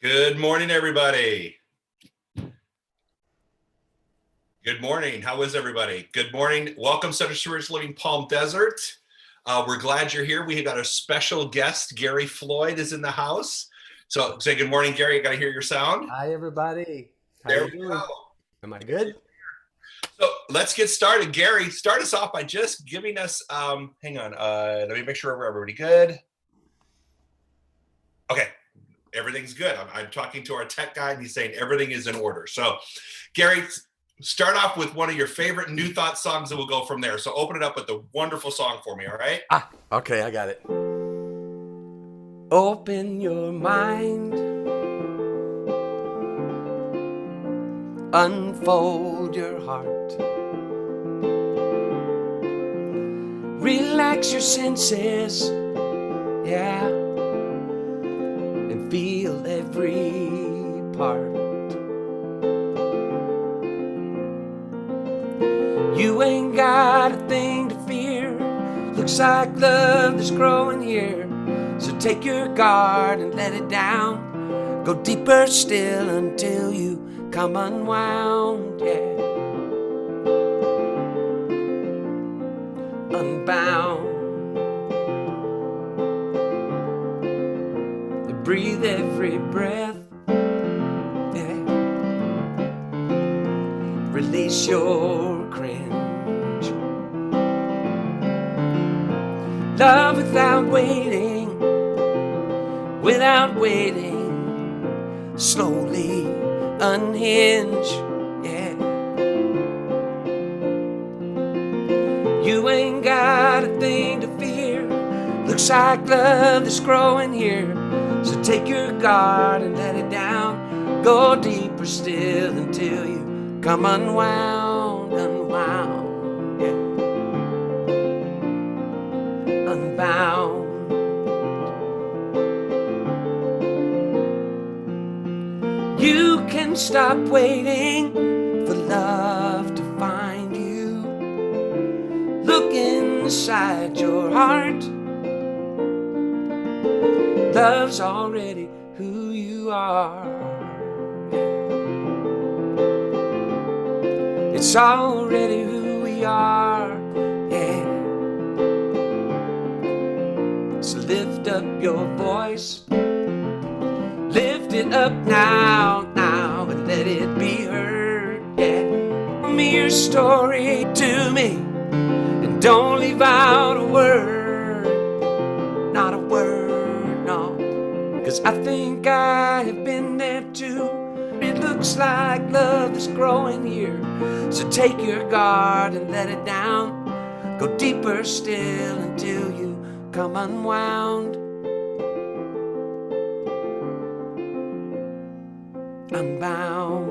Good morning, everybody. Good morning. How is everybody? Good morning. Welcome, Center Church Living Palm Desert. We're glad you're here. We got a special guest. Gary Floyd is in the house. So say good morning, Gary. I got to hear your sound. Hi, everybody. How There you we go. doing? Am I good? So let's get started. Gary, start us off by just giving us, hang on, let me make sure we're everybody good. Okay, everything's good. I'm talking to our tech guy and he's saying everything is in order. So Gary, start off with one of your favorite New Thought songs and we'll go from there. So open it up with a wonderful song for me, all right? Okay, I got it. Open your mind, unfold your heart, relax your senses, yeah, and feel every part. You ain't got a thing to fear. Looks like love is growing here. So take your guard and let it down. Go deeper still until you come unwound, yeah. Unbound. Breathe every breath, yeah. Release your cringe. Love without waiting, slowly unhinge, yeah. You ain't got a thing to fear. Looks like love is growing here. So take your guard and let it down. Go deeper still until you come unwound, yeah. Unbound. You can stop waiting for love to find you. Look inside your heart. Love's already who you are. It's already who we are, yeah. So lift up your voice. Lift it up now, and let it be heard, yeah. Tell me your story to me, and don't leave out a word, not a word, no. 'Cause I think I have been there too. It looks like love is growing here. So take your guard and let it down. Go deeper still until you come unwound. Unbound.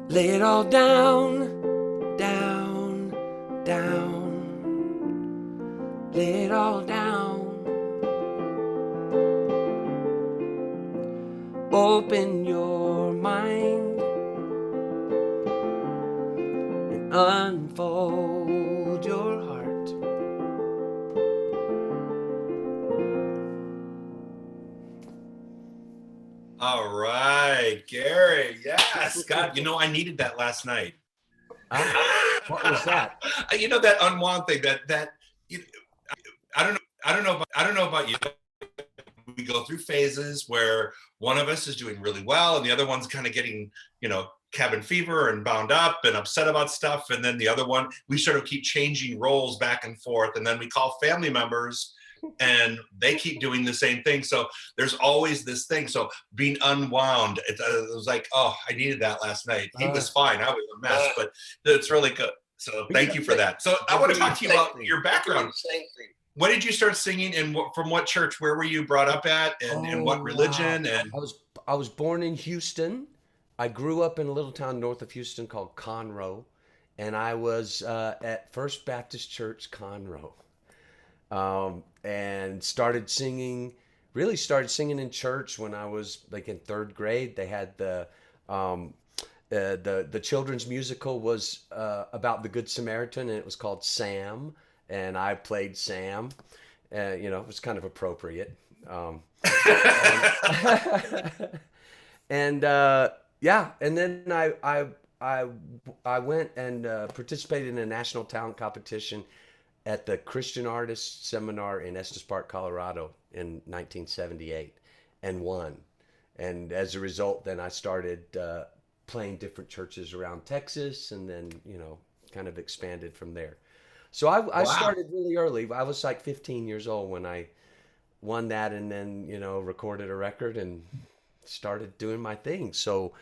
Lay it all down, down, down. Lay it all down. Open your mind and unfold your heart. All right, Gary. Yes. God, I needed that last night. What was that? That unwound thing that you, I don't know about you. We go through phases where one of us is doing really well and the other one's kind of getting, cabin fever and bound up and upset about stuff. And then the other one, we sort of keep changing roles back and forth. And then we call family members and they keep doing the same thing. So there's always this thing. So being unwound, it was like, oh, I needed that last night. He was fine. I was a mess, but it's really good. So thank you for that. So I want to talk to you about your background. When did you start singing and from what church? Where were you brought up at and what religion? Wow. And I was born in Houston. I grew up in a little town north of Houston called Conroe, and I was at First Baptist Church Conroe, and started singing in church when I was like in third grade. They had um, the children's musical was about the Good Samaritan, and it was called Sam, and I played Sam. It was kind of appropriate. And, yeah, and then I I went and participated in a national talent competition at the Christian Artists Seminar in Estes Park, Colorado in 1978 and won. And as a result, then I started playing different churches around Texas and then, kind of expanded from there. So I Wow. started really early. I was like 15 years old when I won that and then, recorded a record and started doing my thing. So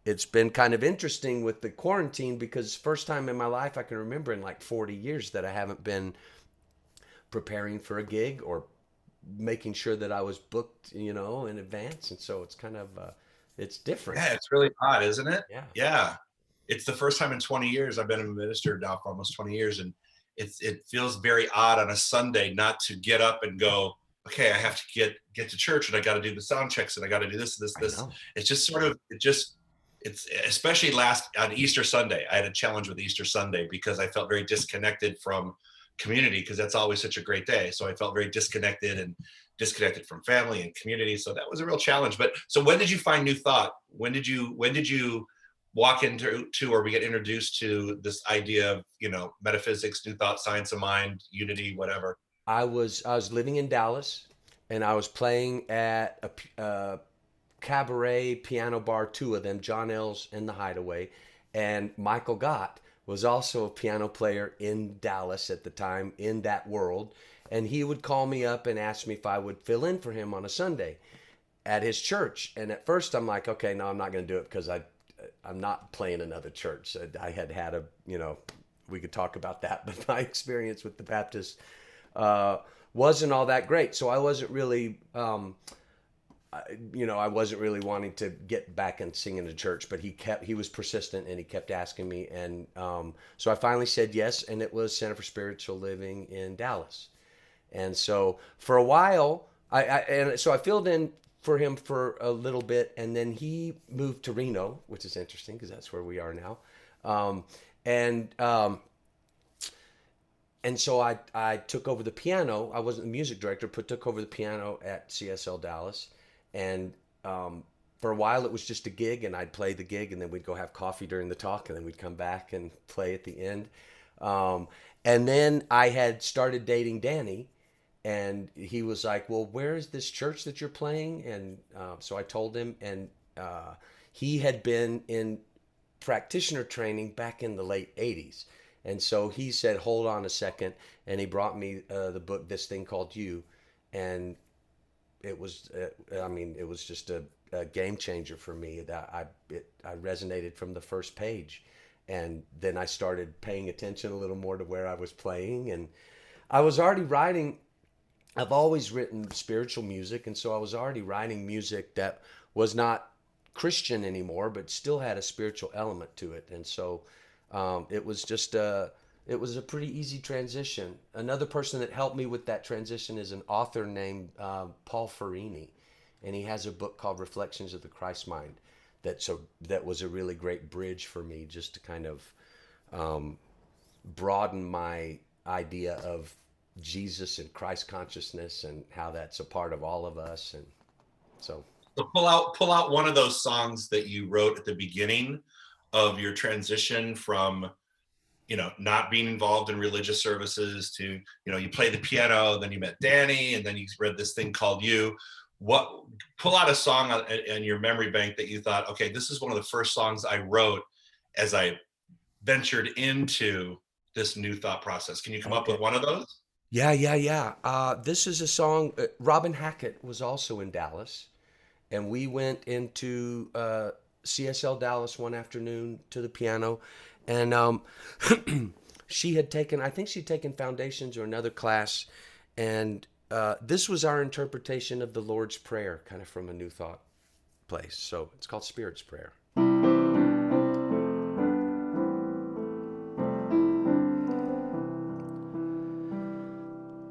it's been kind of interesting with the quarantine because first time in my life I can remember in like 40 years that I haven't been preparing for a gig or making sure that I was booked, in advance. And so it's kind of it's different. Yeah, it's really odd, isn't it? Yeah. Yeah. It's the first time in 20 years. I've been a minister now for almost 20 years. And it feels very odd on a Sunday not to get up and go, okay, I have to get to church and I got to do the sound checks and I got to do I this. know. It's just sort of, it's especially last on Easter Sunday. I had a challenge with Easter Sunday because I felt very disconnected from community because that's always such a great day. So I felt very disconnected and disconnected from family and community. So that was a real challenge. But so when did you find New Thought? When did you walk into or we get introduced to this idea of metaphysics, New Thought, science of mind, unity, whatever? I was living in Dallas and I was playing at a cabaret piano bar, two of them, John L's and the Hideaway, and Michael Gott was also a piano player in Dallas at the time in that world, and he would call me up and ask me if I would fill in for him on a Sunday at his church. And at first I'm like, okay, no, I'm not going to do it because I'm not playing another church. I had we could talk about that, but my experience with the Baptist uh, wasn't all that great. So I wasn't really I wasn't really wanting to get back and sing in the church, but he was persistent and he kept asking me. And so I finally said yes. And it was Center for Spiritual Living in Dallas. And so for a while, so I filled in for him for a little bit. And then he moved to Reno, which is interesting because that's where we are now. Um, and, um, and so I took over the piano. I wasn't the music director, but took over the piano at CSL Dallas. And for a while, it was just a gig, and I'd play the gig, and then we'd go have coffee during the talk, and then we'd come back and play at the end. Um, and then I had started dating Danny, and he was like, "Well, where is this church that you're playing?" And so I told him, and he had been in practitioner training back in the late 80s. And so he said, hold on a second. And he brought me the book, This Thing Called You. And it was just a game changer for me. I resonated from the first page. And then I started paying attention a little more to where I was playing. And I was already writing, I've always written spiritual music. And so I was already writing music that was not Christian anymore, but still had a spiritual element to it. And so it was a pretty easy transition. Another person that helped me with that transition is an author named Paul Farini, and he has a book called Reflections of the Christ Mind. That was a really great bridge for me, just to kind of broaden my idea of Jesus and Christ consciousness and how that's a part of all of us. And so, So pull out one of those songs that you wrote at the beginning of your transition from not being involved in religious services to you play the piano, then you met Danny, and then you read This Thing Called You. What Pull out a song in your memory bank that you thought, okay, this is one of the first songs I wrote as I ventured into this new thought process. Can you come up okay. with one of those? Yeah, yeah, yeah. This is a song. Robin Hackett was also in Dallas, and we went into CSL Dallas one afternoon to the piano, and she had taken, I think she'd taken Foundations or another class, and this was our interpretation of the Lord's Prayer, kind of from a New Thought place. So it's called Spirit's Prayer.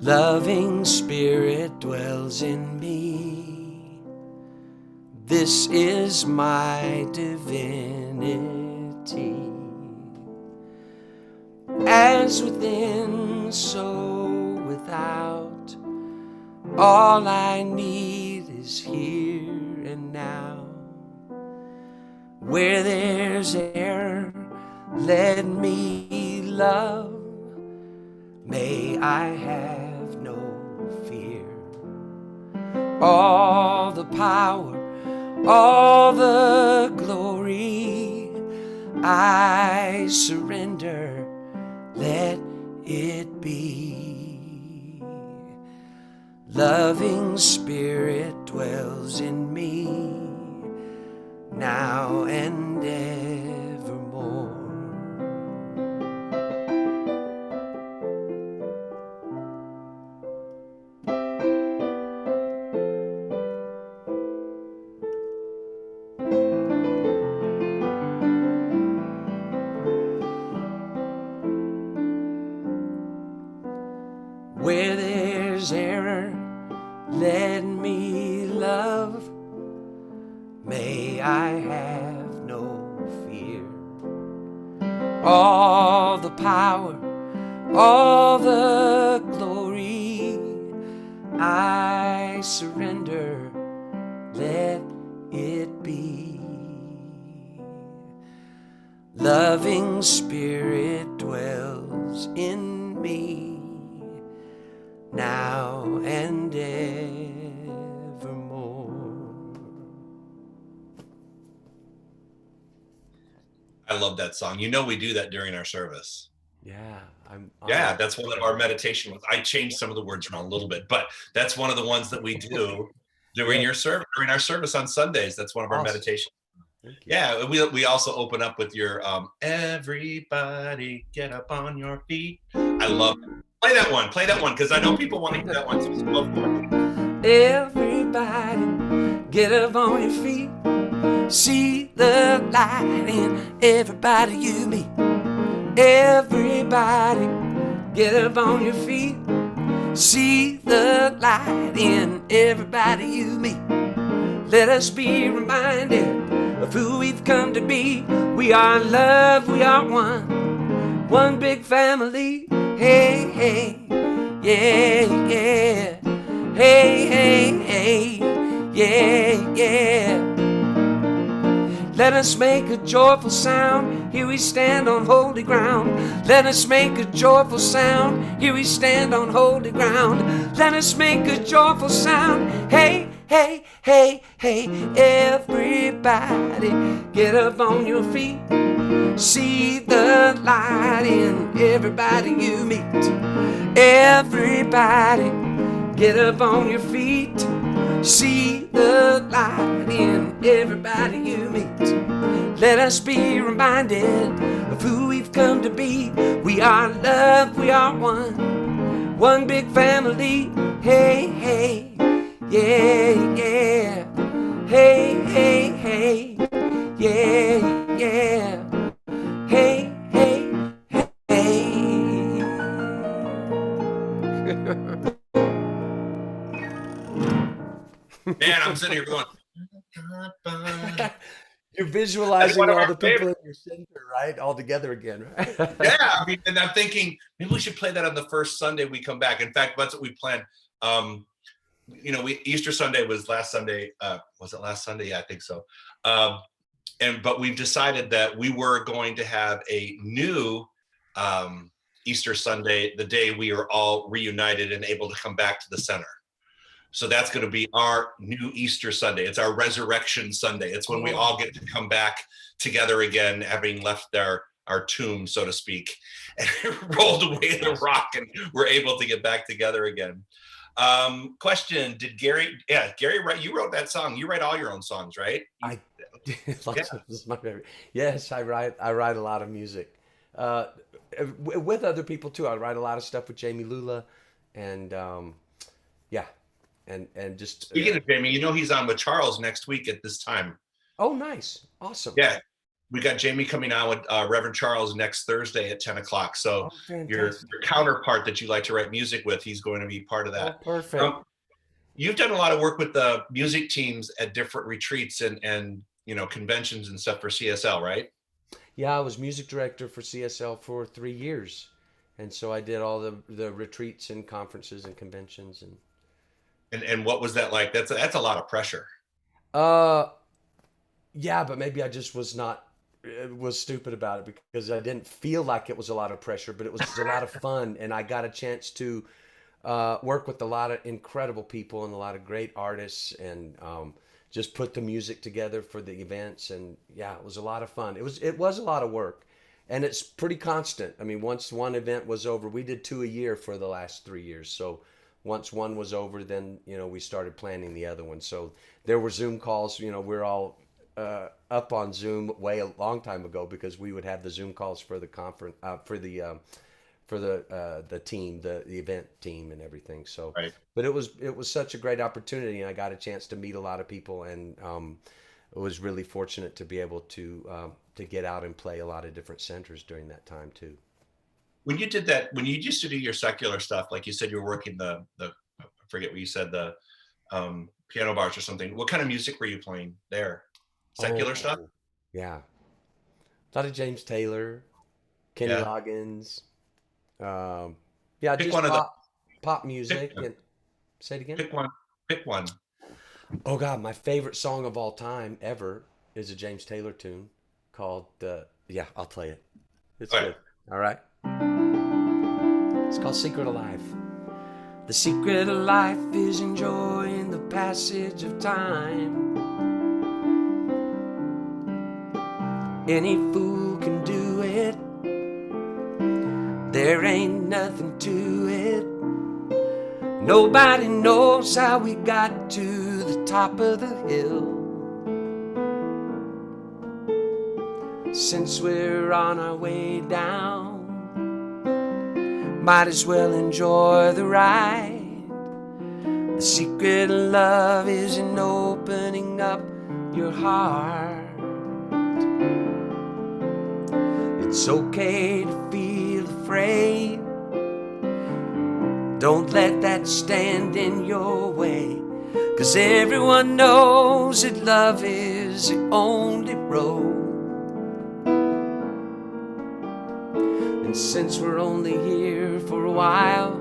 Loving Spirit dwells in me. This is my divinity. As within, so without, All I need is here and now. Where there's error, let me love. May I have no fear. All the power, all the glory, I surrender, let it be. Loving Spirit dwells in me now and evermore. Where there's error, let me love. May I have no fear. All the power, all the glory, I surrender, let it be. Loving Spirit dwells in me now and evermore. I love that song. You know, we do that during our service. Yeah, I'm Yeah, that's one of our meditation ones. I changed some of the words around a little bit, but that's one of the ones that we do during Yeah. your service, during our service on Sundays. That's one of our Awesome. meditations. Thank you. Yeah, we also open up with your everybody get up on your feet. I love it. Play that one, because I know people want to hear that one too. So go for it. Everybody, get up on your feet. See the light in everybody you meet. Everybody, get up on your feet. See the light in everybody you meet. Let us be reminded of who we've come to be. We are love, we are one big family. Hey, hey, yeah, yeah. Hey, hey, hey, yeah, yeah. Let us make a joyful sound. Here we stand on holy ground. Let us make a joyful sound. Here we stand on holy ground. Let us make a joyful sound. Hey, hey, hey, hey, everybody, get up on your feet. See the light in everybody you meet. Everybody, get up on your feet. See the light in everybody you meet. Let us be reminded of who we've come to be. We are love, we are one big family. Hey, hey, yeah, yeah. Hey, hey, hey, yeah, yeah. Hey, hey, hey. Man, I'm sitting here going, You're that's visualizing one of all our the people favorites. in your center, right? All together again, right? Yeah, I mean, and I'm thinking maybe we should play that on the first Sunday we come back. In fact, that's what we planned. Easter Sunday was last Sunday. Was it last Sunday? Yeah, I think so. But we've decided that we were going to have a new Easter Sunday, the day we are all reunited and able to come back to the center. So that's going to be our new Easter Sunday. It's our Resurrection Sunday. It's when we all get to come back together again, having left our tomb, so to speak, and rolled away the rock, and we're able to get back together again. Question: Did Gary? Yeah, Gary, you wrote that song. You write all your own songs, right? I Yeah. this is my favorite. Yes, I write a lot of music uh, with other people too. I write a lot of stuff with Jamie Lula, and yeah, and just Speaking of Jamie, you know he's on with Charles next week at this time. oh, nice, awesome. Yeah, we got Jamie coming on with Reverend Charles next Thursday at 10 o'clock. So Oh, your fantastic. counterpart that you like to write music with, he's going to be part of Oh, that. perfect. You've done a lot of work with the music teams at different retreats and conventions and stuff for CSL, right? Yeah, I was music director for CSL for 3 years, and so I did all the retreats and conferences and conventions, and And what was that like? That's a lot of pressure. Uh, yeah, but maybe I just was not was stupid about it because I didn't feel like it was a lot of pressure, but it was a lot of fun, and I got a chance to work with a lot of incredible people and a lot of great artists, and just put the music together for the events. And yeah, it was a lot of fun. It was a lot of work, and it's pretty constant. I mean, once one event was over, we did two a year for the last 3 years. So once one was over, then we started planning the other one. So there were Zoom calls. We're all up on Zoom way a long time ago because we would have the Zoom calls for the conference for the team, the event team, and everything. So, Right. but it was such a great opportunity, and I got a chance to meet a lot of people, and I was really fortunate to be able to get out and play a lot of different centers during that time too. When you did that, when you used to do your secular stuff, like you said, you were working the I forget what you said, the piano bars or something. What kind of music were you playing there? Secular stuff? Oh, yeah, a lot of James Taylor, Kenny Yeah. Loggins. Um, yeah, Pick just one of the pop pick music. And say it again. pick one. Pick one. Oh God, my favorite song of all time ever is a James Taylor tune called yeah, I'll play it. It's All right. good. All right. It's called Secret of Life. The secret of life is enjoying the passage of time. Any fool can do it. There ain't nothing to it. Nobody knows how we got to the top of the hill. Since we're on our way down, might as well enjoy the ride. The secret of love is in opening up your heart. It's okay to feel afraid. Don't let that stand in your way, 'cause everyone knows that love is the only road. And since we're only here for a while,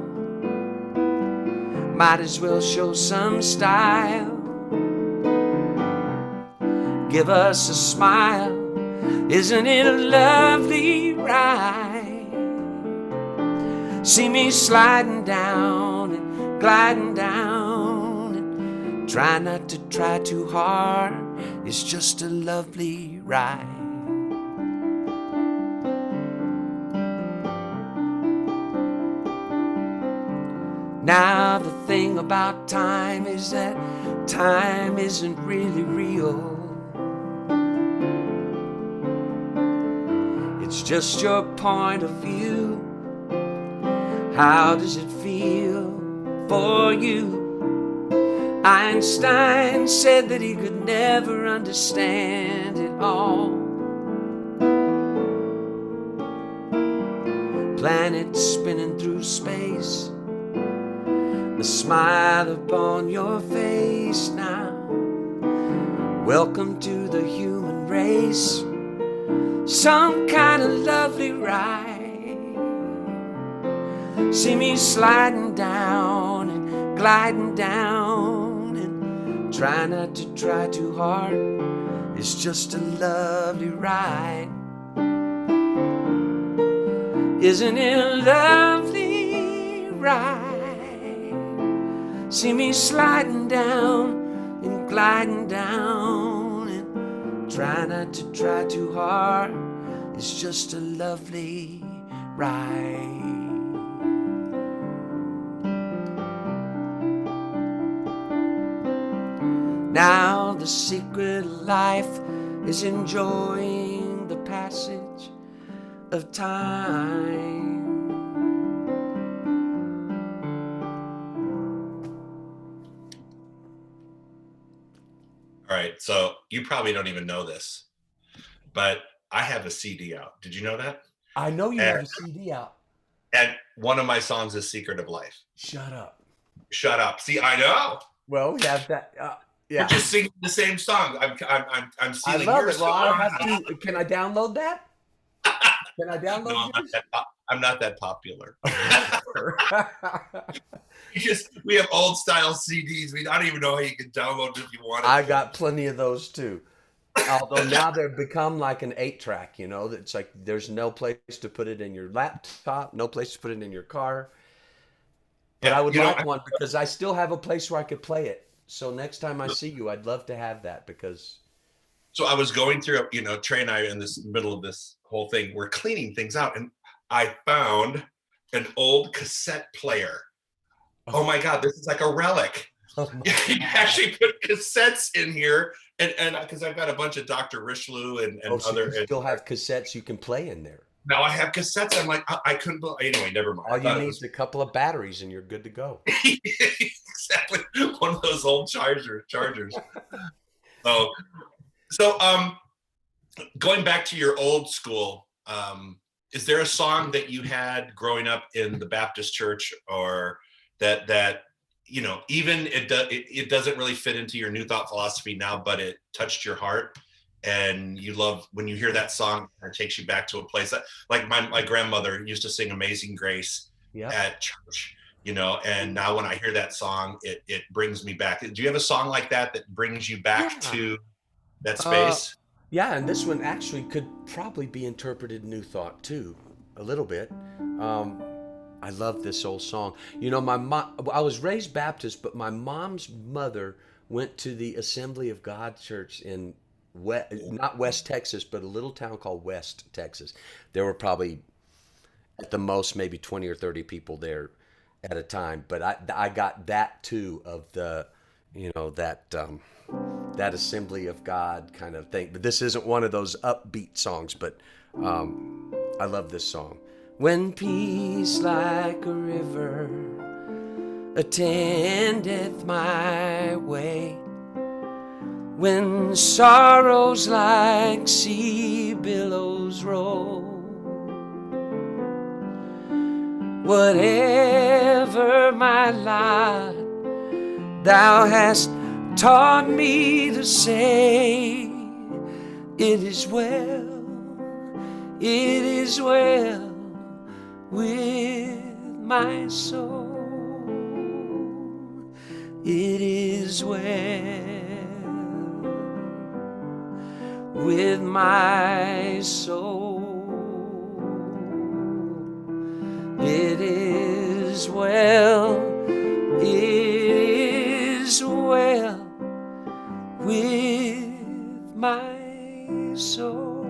might as well show some style. Give us a smile. Isn't it a lovely ride? See me sliding down and gliding down, and try not to try too hard. It's just a lovely ride. Now the thing about time is that time isn't really real. It's just your point of view. How does it feel for you? Einstein said that he could never understand it all. Planets spinning through space, the smile upon your face now. Welcome to the human race. Some kind of lovely ride. See me sliding down and gliding down, and try not to try too hard. It's just a lovely ride. Isn't it a lovely ride? See me sliding down and gliding down, and try not to try too hard. It's just a lovely ride. Now the secret of life is enjoying the passage of time. All right. So you probably don't even know this, but I have a CD out. Did you know that? I know you And, have a CD out. and one of my songs is Secret of Life. Shut up. Shut up. See, I know. Well, we have that. We're Yeah, just singing the same song. I'm I stealing love your it. Well, song. I have to. Can I download that? Can I No, download yours? I'm not that popular. we have old style CDs. I don't even know how you can download it if you wanted I to. got plenty of those too. Although now they've become like an 8-track, it's like there's no place to put it in your laptop, no place to put it in your car. But Yeah, I would like one because I still have a place where I could play it. So next time I see you, I'd love to have that because. so I was going through, Trey and I in this middle of this whole thing, we're cleaning things out, and I found an old cassette player. Oh my God, this is like a relic. Oh You my God. actually put cassettes in here, and because I've got a bunch of Dr. Richelieu Oh, and so other. you still have cassettes you can play in there. Now I have cassettes. I'm like, I couldn't believe. Anyway, never mind. All I you thought it need was is a couple of batteries and you're good to go. exactly one of those old chargers. Oh, so going back to your old school, is there a song that you had growing up in the Baptist church, or that even it doesn't really fit into your New Thought philosophy now, but it touched your heart, and you love when you hear that song, it takes you back to a place that, like my grandmother used to sing Amazing Grace Yep. at church, and now when I hear that song, it brings me back. Do you have a song like that brings you back Yeah. to that Uh, space? yeah, and this one actually could probably be interpreted New Thought too, a little bit. Um, I love this old song. My mom, I was raised Baptist, but my mom's mother went to the Assembly of God Church in not West Texas, but a little town called West Texas. There were probably at the most maybe 20 or 30 people there at a time, but I got that too of the, that Assembly of God kind of thing. But this isn't one of those upbeat songs, but I love this song. When peace like a river attendeth my way, when sorrows like sea billows roll, whatever my lot, thou hast taught me to say, it is well, it is well with my soul. It is well with my soul. It is well, it is well with my soul.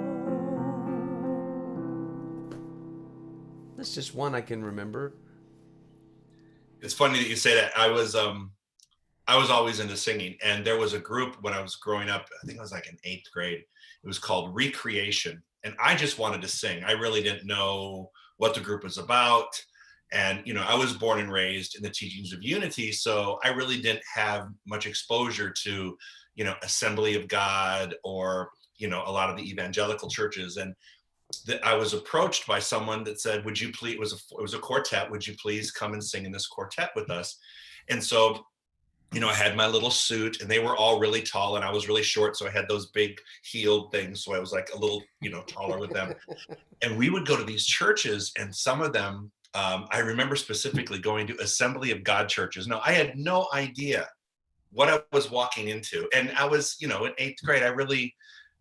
That's just one I can remember. It's funny that you say that. I was always into singing, and there was a group when I was growing up. I think I was like in 8th grade. It was called Recreation, and I just wanted to sing. I really didn't know what the group was about, and I was born and raised in the teachings of unity, so I really didn't have much exposure to Assembly of God, or a lot of the evangelical churches. And that I was approached by someone that said, would you please, it was a quartet, would you please come and sing in this quartet with us? And so I had my little suit, and they were all really tall, and I was really short, so I had those big heeled things, so I was like a little taller with them. And we would go to these churches, and some of them, I remember specifically going to Assembly of God churches. Now, I had no idea what I was walking into, and I was in 8th grade. I really,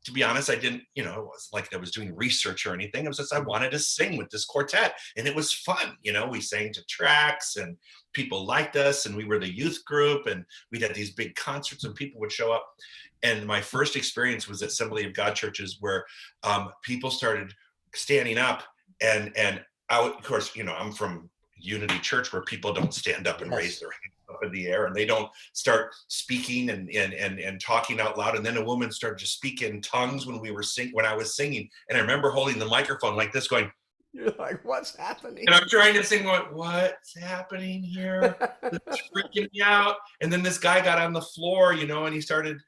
to be honest, I didn't, it wasn't like I was doing research or anything. It was just I wanted to sing with this quartet, and it was fun. We sang to tracks, and people liked us, and we were the youth group, and we'd had these big concerts, and people would show up. And my first experience was at Assembly of God churches, where people started standing up, and of course, I'm from Unity Church, where people don't stand up and raise their hands up in the air, and they don't start speaking and talking out loud. And then a woman started to speak in tongues when I was singing, and I remember holding the microphone like this, going, You're like, what's happening? and I'm trying to sing, going, what's happening here? It's freaking me out. And then this guy got on the floor, and he started,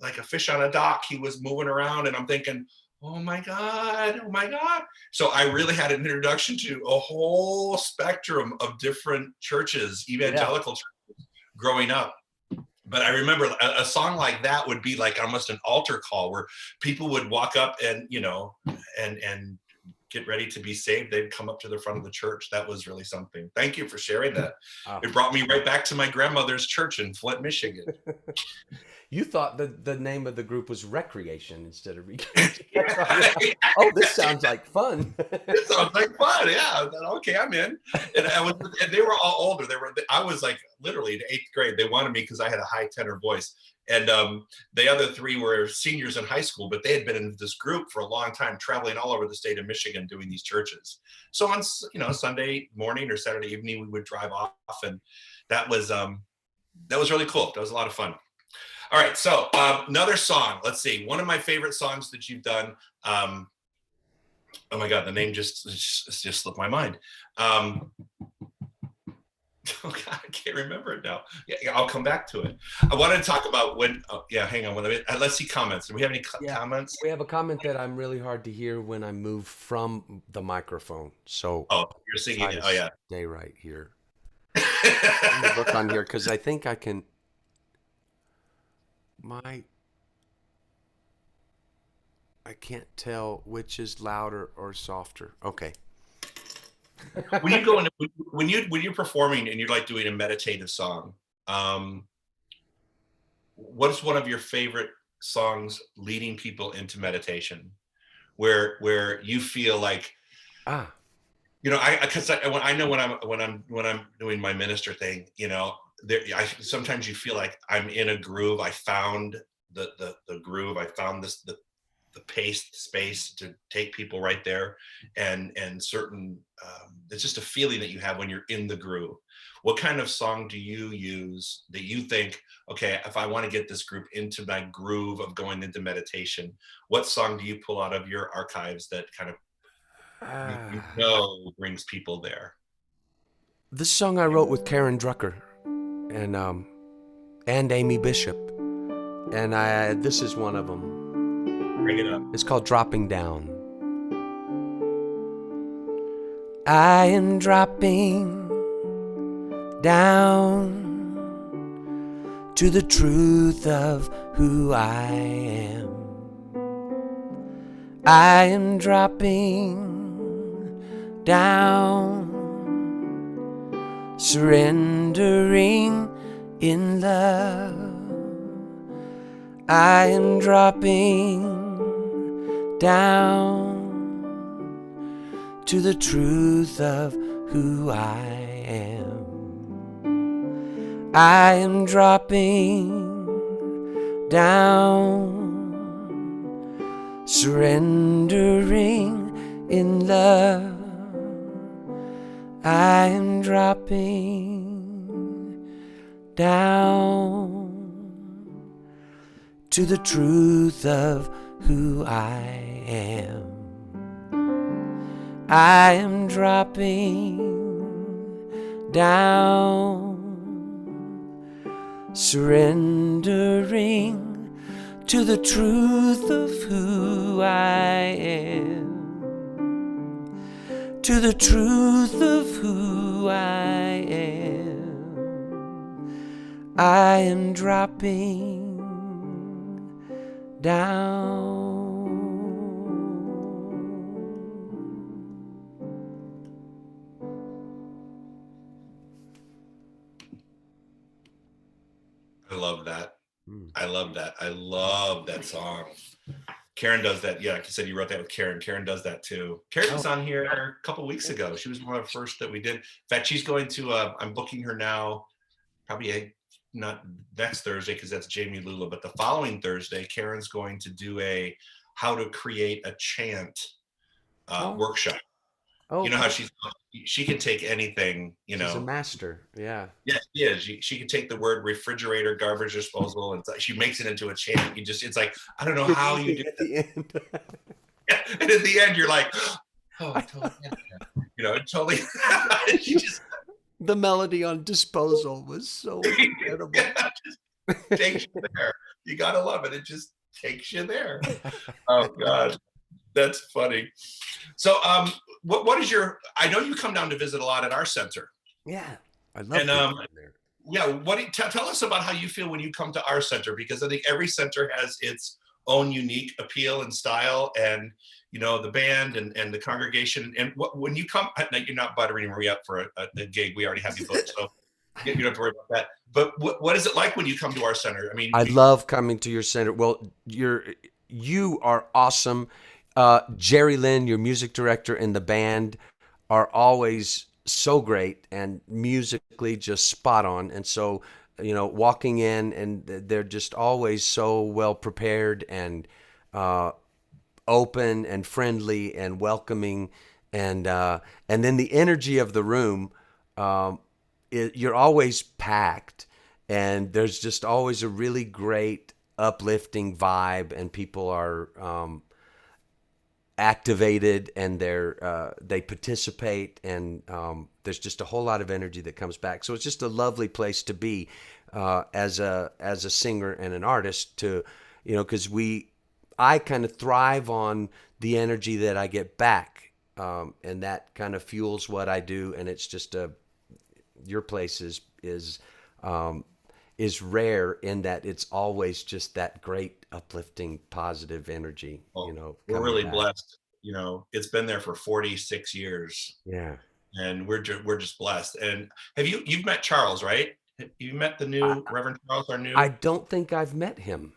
like a fish on a dock. He was moving around, and I'm thinking, oh my God, oh my God. So I really had an introduction to a whole spectrum of different churches, evangelical churches, growing up. But I remember a song like that would be like almost an altar call, where people would walk up and, and get ready to be saved, they'd come up to the front of the church. That was really something. Thank you for sharing that. Oh. It brought me right back to my grandmother's church in Flint, Michigan. You thought the name of the group was Recreation instead of Recreation. That's why oh, this sounds like fun. It sounds like fun. Yeah. I thought, okay, I'm in. And they were all older. I was like literally in 8th grade. They wanted me because I had a high tenor voice. And the other 3 were seniors in high school, but they had been in this group for a long time, traveling all over the state of Michigan doing these churches. So on, Sunday morning or Saturday evening, we would drive off, and that was really cool. That was a lot of fun. All right, so another song. Let's see. One of my favorite songs that you've done. Oh my God, the name just slipped my mind. Oh God, I can't remember it now. Yeah, I'll come back to it. I wanted to talk about when. Oh, yeah, hang on. Let's see comments. Do we have any comments? We have a comment that I'm really hard to hear when I move from the microphone. So you're singing it. Oh yeah. Stay right here. Let me look on here because I think I can. I can't tell which is louder or softer. Okay. When you go in, when you're performing and you're like doing a meditative song, what is one of your favorite songs leading people into meditation, where you feel like, I know when I'm doing my minister thing, sometimes you feel like I'm in a groove. I found the groove. I found the pace, the space to take people right there, and certain it's just a feeling that you have when you're in the groove. What kind of song do you use that you think, okay, if I want to get this group into my groove of going into meditation, what song do you pull out of your archives that kind of brings people there? This song I wrote with Karen Drucker and Amy Bishop, and this is one of them. Bring it up. It's called Dropping Down. I am dropping down to the truth of who I am. I am dropping down, surrendering in love. I am dropping down to the truth of who I am. I am dropping down, surrendering in love. I am dropping down to the truth of who I am. I am dropping down, surrendering to the truth of who I am, to the truth of who I am. I am dropping down. I love that. I love that. I love that song. Karen does that. Yeah, like you said, you wrote that with Karen. Karen does that too. Karen was on here a couple of weeks ago. She was one of the first that we did. In fact, she's going to, I'm booking her now, probably not next Thursday because that's Jamie Lula, but the following Thursday, Karen's going to do a how to create a chant workshop. Oh, you know how she can take anything, She's a master. Yeah. Yeah, she is. She can take the word refrigerator, garbage disposal, and she makes it into a chant. It's like, I don't know how you do it. At the end. Yeah, and at the end, you're like, oh, I totally totally. She just, the melody on disposal was so incredible. Yeah, just takes you there. You gotta love it. It just takes you there. Oh God. That's funny. So, what is your? I know you come down to visit a lot at our center. Yeah, I love it. There. Yeah, tell us about how you feel when you come to our center, because I think every center has its own unique appeal and style, and the band and the congregation. And when you come, you're not buttering Marie up for a gig. We already have you booked, so you don't have to worry about that. But what is it like when you come to our center? I mean, I love coming to your center. Well, you are awesome. Jerry Lynn, your music director, and the band are always so great and musically just spot on. And so, walking in and they're just always so well prepared and open and friendly and welcoming, and then the energy of the room. You're always packed, and there's just always a really great uplifting vibe, and people are activated, and they participate, and there's just a whole lot of energy that comes back. So it's just a lovely place to be as a singer and an artist, to because I kind of thrive on the energy that I get back, and that kind of fuels what I do. And it's just your place is rare in that it's always just that great uplifting positive energy. well, we're coming really back. blessed. It's been there for 46 years, Yeah. and we're just blessed. And you've met Charles, right? You met the I, new Reverend Charles, our I new. don't think I've met him.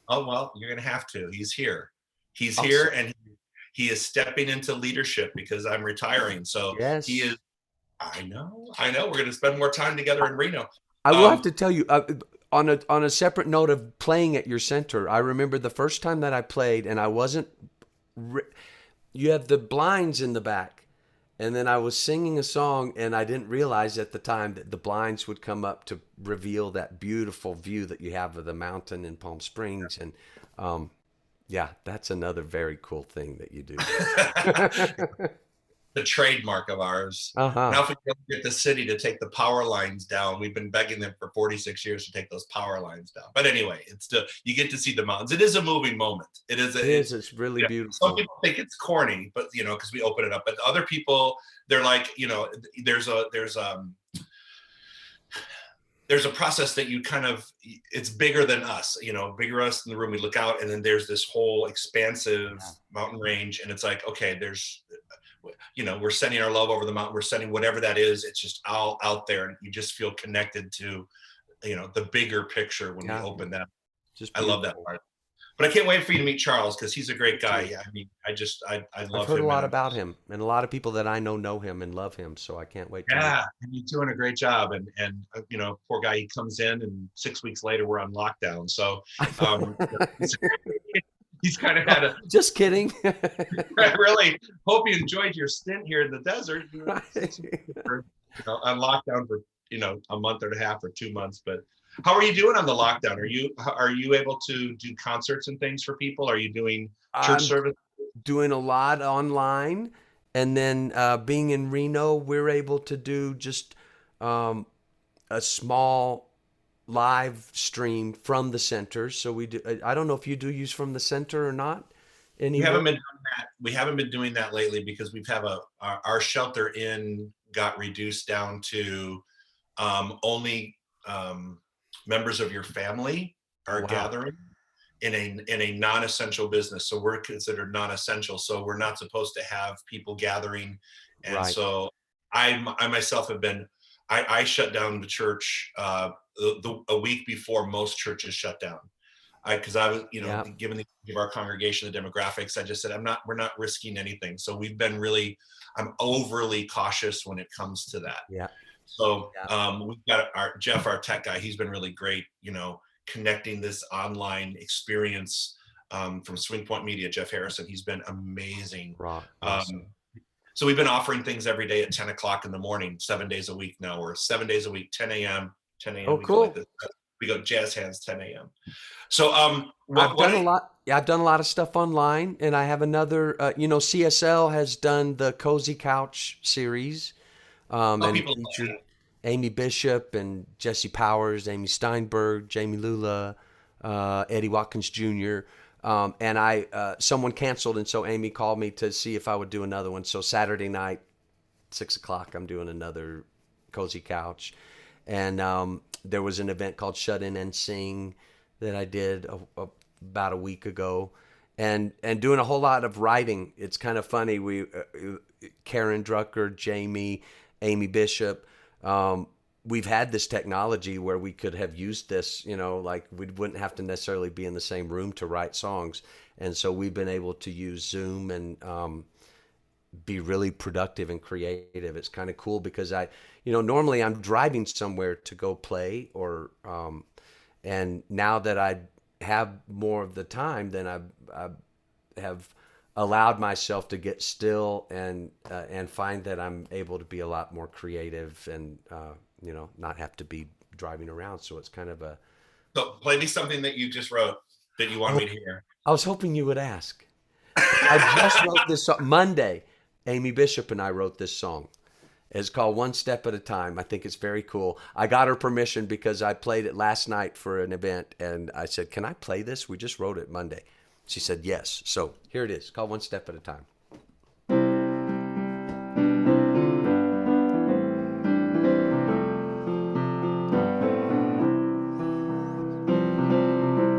Oh, well, you're gonna have to. He's here. He's here, Awesome. and he is stepping into leadership because I'm retiring. So he Yes. is. I know. We're gonna spend more time together in Reno. I will have Um, to tell you, on a separate note of playing at your center. I remember the first time that I played, and I wasn't. You have the blinds in the back, and then I was singing a song, and I didn't realize at the time that the blinds would come up to reveal that beautiful view that you have of the mountain in Palm Springs, and yeah, that's another very cool thing that you do. the trademark of ours. Uh-huh. Now, if we can get the city to take the power lines down, we've been begging them for 46 years to take those power lines down. But anyway, it's still, you get to see the mountains. It is a moving moment. It is. It is. It's really Some beautiful. people think it's corny, but because we open it up. But other people, they're like, there's a process that you kind of, it's bigger than us, bigger us in the room. We look out, and then there's this whole expansive mountain range, and it's like, okay, we're sending our love over the mountain. We're sending whatever that is. It's just all out there, and you just feel connected to, the bigger picture when we Yeah. open that. Just I love that beautiful. part. But I can't wait for you to meet Charles, because he's a Me great guy. too. Yeah, I mean, I I've love heard a him, lot and about him, and a lot of people that I know him and love him. So I can't wait to meet yeah, and he's doing a great job. And poor guy, he comes in, and 6 weeks later we're on lockdown. So him. he's, he's kind of had a. Just kidding. I really hope you enjoyed your stint here in the desert. On lockdown for a month and a half or 2 months. But how are you doing on the lockdown? Are you able to do concerts and things for people? Are you doing church I'm service? doing a lot online, and then being in Reno, we're able to do just um, a small live stream from the center. So we do. I don't know if you do use from the center or not We anymore. haven't been doing that. We haven't been doing that lately, because we've have our shelter in got reduced down to only members of your family Oh, are wow. gathering in a non-essential business. So we're considered non-essential. So we're not supposed to have people gathering. And Right. so I myself have been, I shut down the church a week before most churches shut down. Because I was, Yeah. given the age of our congregation, the demographics, I just said, we're not risking anything. So I'm overly cautious when it comes to that. Yeah. So Yeah. we've got Jeff, our tech guy. He's been really great, connecting this online experience from Swing Point Media. Jeff Harrison, he's been amazing. Rock. Awesome. Um, so we've been offering things every day at 10 o'clock in the morning, 7 days a week now, or 7 days a week, 10 a.m. 10 a.m. Oh, We go like cool. this. We go jazz hands 10 a.m. So I've done a lot. Yeah, I've done a lot of stuff online, and I have another. CSL has done the Cozy Couch series, and people. featured Amy Bishop and Jesse Powers, Amy Steinberg, Jamie Lula, Eddie Watkins Jr. And someone canceled, and so Amy called me to see if I would do another one. So Saturday night, 6 o'clock, I'm doing another Cozy Couch, and there was an event called Shut In and Sing that I did about a week ago, and doing a whole lot of writing. It's kind of funny. Karen Drucker, Jamie, Amy Bishop. We've had this technology where we could have used this, like we wouldn't have to necessarily be in the same room to write songs. And so we've been able to use Zoom and be really productive and creative. It's kind of cool because normally I'm driving somewhere to go play and now that I have more of the time, then I have allowed myself to get still and find that I'm able to be a lot more creative and not have to be driving around. So it's kind of a. So play me something that you just wrote that you want Oh, me to hear. I was hoping you would ask. I just wrote this song Monday. Amy Bishop and I wrote this song. It's called One Step at a Time. I think it's very cool. I got her permission because I played it last night for an event, and I said, "Can I play this? We just wrote it Monday." She said, "Yes." So here it is, called One Step at a Time.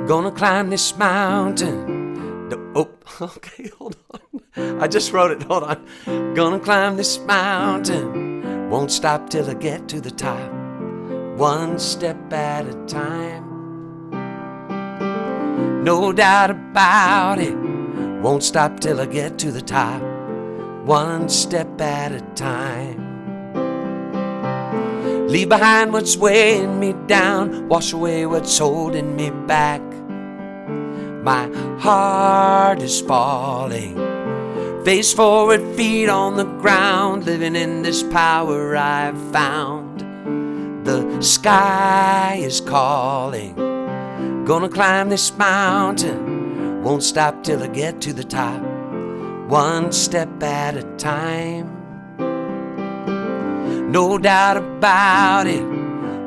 Gonna climb this mountain. Oh, okay, hold on. I just wrote it. Hold on. Gonna climb this mountain. Won't stop till I get to the top. One step at a time. No doubt about it. Won't stop till I get to the top. One step at a time. Leave behind what's weighing me down. Wash away what's holding me back. My heart is falling. Face forward, feet on the ground. Living in this power I've found. The sky is calling. Gonna climb this mountain. Won't stop till I get to the top. One step at a time. No doubt about it.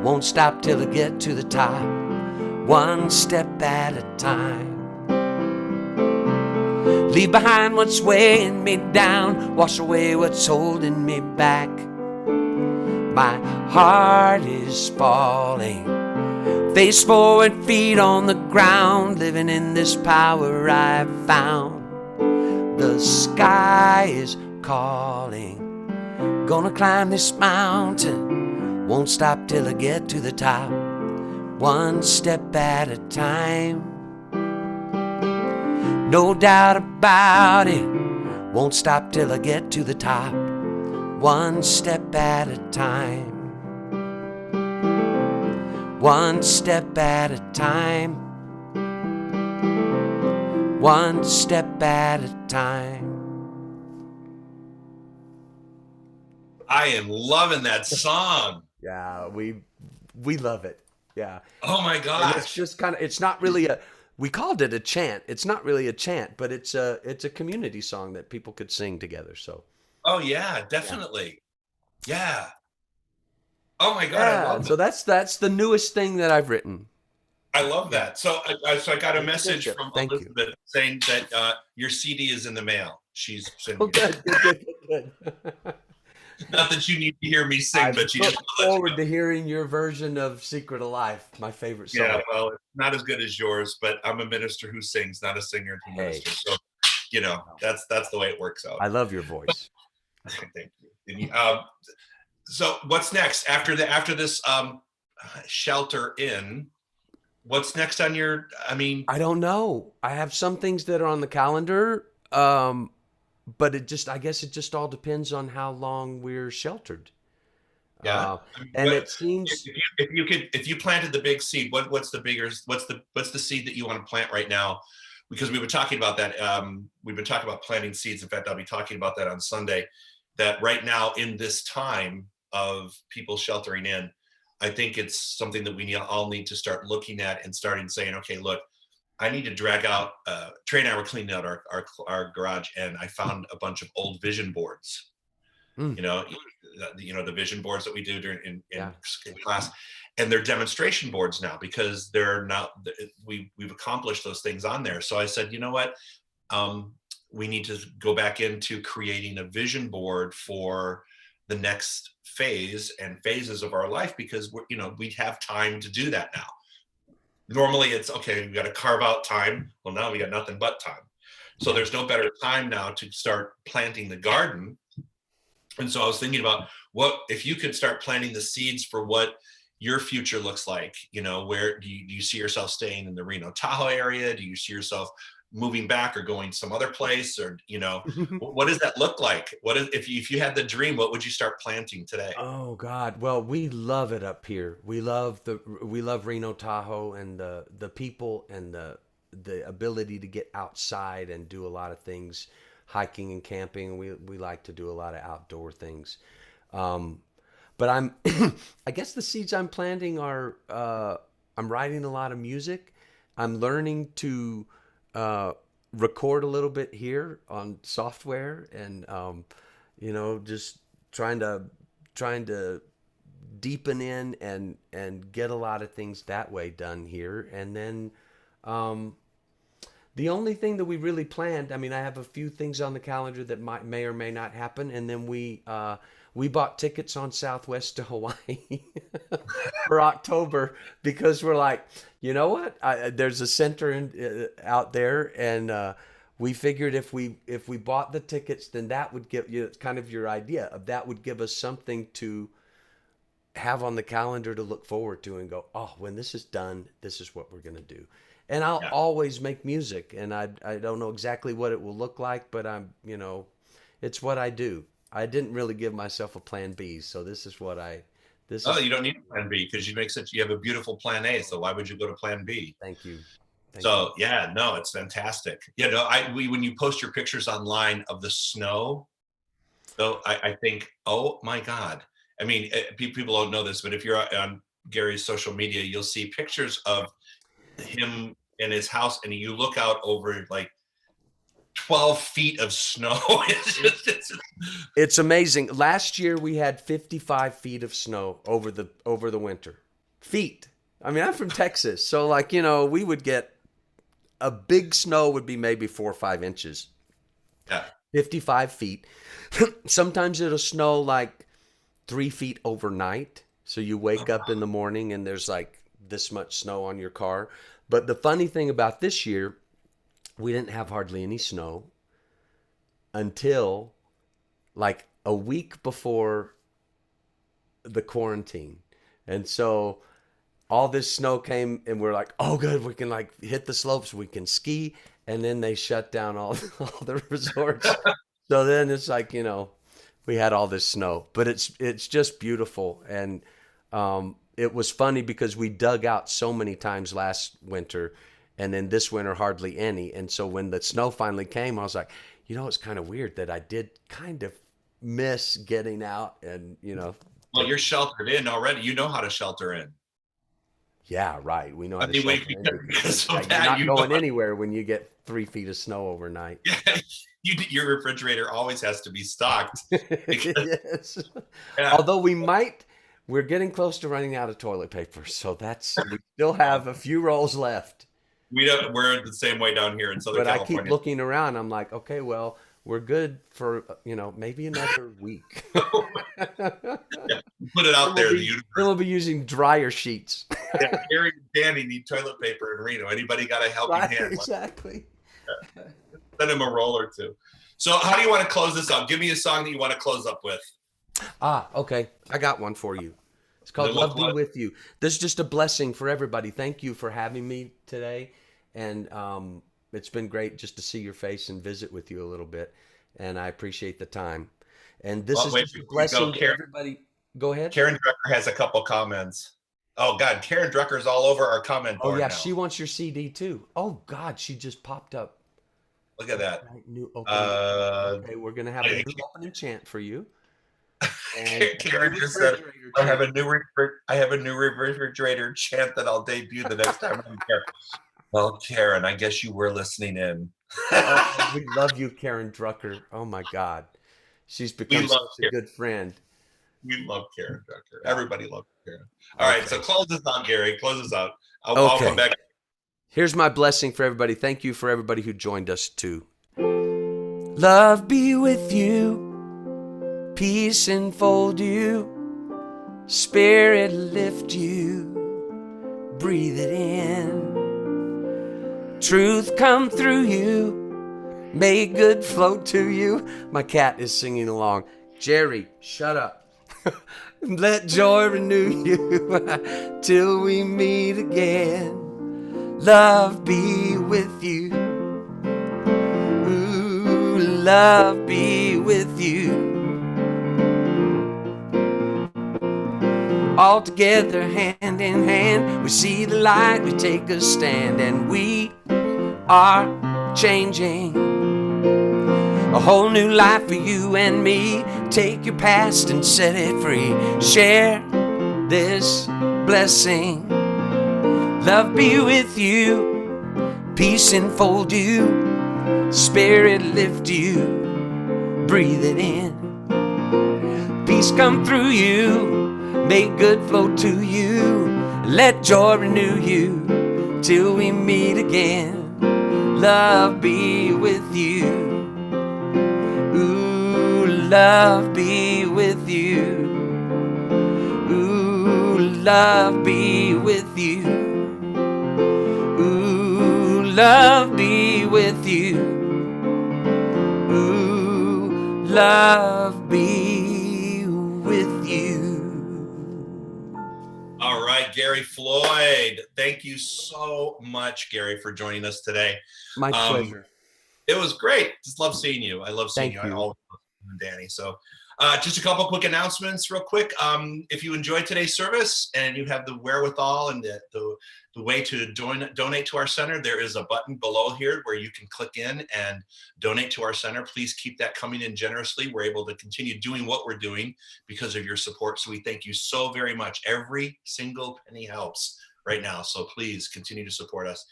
Won't stop till I get to the top. One step at a time. Leave behind what's weighing me down. Wash away what's holding me back. My heart is falling. Face forward, feet on the ground. Living in this power I've found. The sky is calling. Gonna climb this mountain. Won't stop till I get to the top. One step at a time. No doubt about it. Won't stop till I get to the top. One step at a time. One step at a time. One step at a time. I am loving that song. Yeah, we love it. Yeah. Oh my And it's gosh. just kind of, it's not really we called it a chant. It's not really a chant, but it's a community song that people could sing together. So Oh yeah, yeah. definitely. Yeah. Oh my God, I Yeah. love So it. that's the newest thing that I've written. I love Yeah. that. So I got a Amy message Bishop. from Thank you. Elizabeth saying that your CD is in the mail. She's Oh, sending it. good, good, good, good, good. Not that you need to hear me sing, I but she just look want to let you forward know. to hearing your version of Secret of Life, my favorite Yeah, song. well, it's not as good as yours, but I'm a minister who sings, not a singer who Hey, ministers. So, wow. that's the way it works out. I love your voice. Thank you. So what's next after this shelter in? What's next on your? I mean, I don't know. I have some things that are on the calendar, but I guess it just all depends on how long we're sheltered. yeah. Uh, I mean, and what it seems if you planted the big seed? What's the bigger? What's the seed that you want to plant right now? Because we've been talking about that. We've been talking about planting seeds. In fact, I'll be talking about that on Sunday. That right now in this time of people sheltering in, I think it's something that we all need to start looking at and starting saying, okay, look, I need to drag out. Trey and I were cleaning out our garage, and I found a bunch of old vision boards. mm, You know, the vision boards that we do during yeah. in class, and they're demonstration boards now because they're not. We've accomplished those things on there. So I said, you know what, we need to go back into creating a vision board for the next phase and phases of our life because we have time to do that now. Normally it's okay, we got to carve out time. Well, now we got nothing but time. So there's no better time now to start planting the garden. And so I was thinking about what if you could start planting the seeds for what your future looks like. Where do you see yourself staying in the Reno Tahoe area? Do you see yourself moving back or going some other place? Or what does that look like? What is if you had the dream, what would you start planting today? Oh God. Well, we love it up here. We love Reno Tahoe and the people and the ability to get outside and do a lot of things, hiking and camping. We like to do a lot of outdoor things. Um, but I'm I guess the seeds I'm planting are I'm writing a lot of music. I'm learning to uh, record a little bit here on software and just trying to trying to deepen in and get a lot of things that way done here. And then um, the only thing that we really planned, I mean, I have a few things on the calendar that may or may not happen, and then we bought tickets on Southwest to Hawaii for October because we're like, you know what? There's a center out there, and we figured if we bought the tickets, then that would give you kind of your idea of that would give us something to have on the calendar to look forward to and go, oh, when this is done, this is what we're going to do. And I'll Yeah. always make music, and I don't know exactly what it will look like, but it's what I do. I didn't really give myself a plan B, so this Oh, is you don't need a plan B because you have a beautiful plan A. So why would you go to plan B? thank you. Thank you. So yeah, no, it's fantastic. When you post your pictures online of the snow, so I think, oh my God. I mean, people don't know this, but if you're on Gary's social media, you'll see pictures of him in his house, and you look out over like 12 feet of snow. It's amazing. Last year we had 55 feet of snow over the winter. Feet. I mean, I'm from Texas, so we would get a big snow would be maybe 4 or 5 inches. Yeah. 55 feet. Sometimes it'll snow like 3 feet overnight. So you wake up in the morning and there's like this much snow on your car. But the funny thing about this year, we didn't have hardly any snow until like a week before the quarantine. And so all this snow came and we're like, oh good, we can like hit the slopes, we can ski. And then they shut down all the resorts. So then it's like, we had all this snow, but it's just beautiful. And it was funny because we dug out so many times last winter, and then this winter hardly any. And so when the snow finally came, I was like, it's kind of weird that I did kind of miss getting out and Well, you're sheltered in already. You know how to shelter in. yeah, right. We know how I to mean, shelter in because because of you're that, not going anywhere when you get 3 feet of snow overnight. your refrigerator always has to be stocked. Because, Yes. yeah, Although we're getting close to running out of toilet paper, so we still have a few rolls left. we're the same way down here in Southern But I keep California. looking around. I'm like, okay, well, we're good for maybe another week. Yeah, put it Then out we'll there. The be universe. then we'll be using dryer sheets. Yeah, Gary and Danny need toilet paper in Reno. Anybody got a helping Right, hand? exactly. Send him a roll or two. So, how do you want to close this up? Give me a song that you want to close up with. Okay. I got one for you. It's called Then Love Be With You. This is just a blessing for everybody. Thank you for having me today. And it's been great just to see your face and visit with you a little bit. And I appreciate the time. And this is Wait, just a before you go, blessing to everybody. Go ahead. Karen Drucker has a couple comments. Oh God, Karen Drucker's all over our comment Oh, board yeah. now. She wants your CD too. Oh, God. She just popped up. Look at that. Right, new opening. Uh, Okay. We're going to have a new opening chant for you. And Karen a just said, refrigerator I have chant. a new refrigerator chant that I'll debut the next time I'm here. Well, Karen, I guess you were listening in. Oh, we love you, Karen Drucker. Oh my God. She's become such a good friend. We love Karen Drucker. Everybody loves Karen. All right, so close this out, Gary. Close this out. I'll come back. Here's my blessing for everybody. Thank you for everybody who joined us too. Love be with you, peace enfold you, spirit lift you, breathe it in. Truth come through you, may good flow to you. My cat is singing along. Jerry, shut up. Let joy renew you till we meet again. Love be with you. Ooh, love be with you. All together, hand in hand, we see the light, we take a stand, and we are changing. A whole new life for you and me. Take your past and set it free. Share this blessing. Love be with you. Peace enfold you. Spirit lift you. Breathe it in. Peace come through you. Make good flow to you. Let joy renew you till we meet again. Love be with you. Ooh, love be with you. Ooh, love be with you. Ooh, love be with you. Ooh, love be with you. All right, Gary Floyd. Thank you so much, Gary, for joining us today. My pleasure. It was great. Just love seeing you. I love seeing Thank you. you. I always love you and Danny. So just a couple quick announcements real quick. If you enjoyed today's service and you have the wherewithal and the way to donate to our center, there is a button below here where you can click in and donate to our center. Please keep that coming in generously. We're able to continue doing what we're doing because of your support. So we thank you so very much. Every single penny helps right now. So please continue to support us.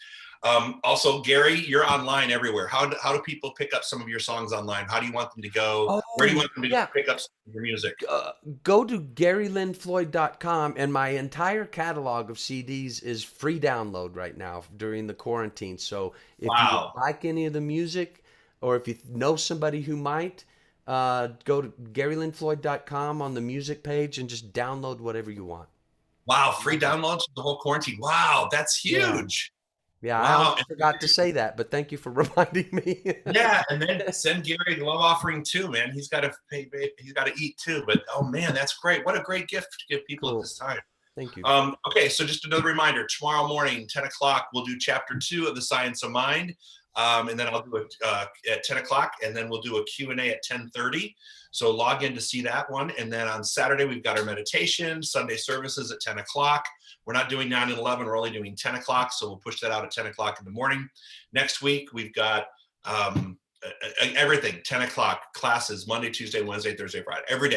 Also, Gary, you're online everywhere. How do people pick up some of your songs online? How do you want them to go? Where do you want them to go pick up some of your music? Go to GaryLynnFloyd.com, and my entire catalog of CDs is free download right now during the quarantine. So if you would like any of the music, or if you know somebody who might, go to GaryLynnFloyd.com on the music page and just download whatever you want. Wow, free downloads for the whole quarantine. Wow, that's huge. Yeah, wow. I almost forgot to say that, but thank you for reminding me. Yeah, and then send Gary a love offering too, man. He's got to pay. He's got to eat too. But oh man, that's great. What a great gift to give people at this time. Thank you. Okay, so just another reminder: tomorrow morning, 10 o'clock, we'll do chapter 2 of the Science of Mind, and then I'll do it at 10 o'clock, and then we'll do a Q&A at 10:30. So log in to see that one. And then on Saturday, we've got our meditation, Sunday services at 10 o'clock. We're not doing 9 and 11. We're only doing 10 o'clock. So we'll push that out at 10 o'clock in the morning. Next week, we've got everything, 10 o'clock classes, Monday, Tuesday, Wednesday, Thursday, Friday, every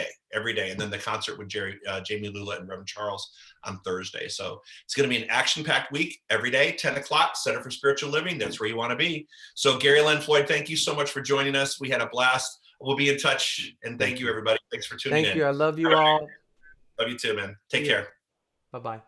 day. And then the concert with Jamie Lula and Reverend Charles on Thursday. So it's going to be an action-packed week every day, 10 o'clock, Center for Spiritual Living. That's where you want to be. So Gary Lynn Floyd, thank you so much for joining us. We had a blast. We'll be in touch. And thank you, everybody. Thanks for tuning in. Thank you. I love you all. Love you too, man. Take care. Bye-bye.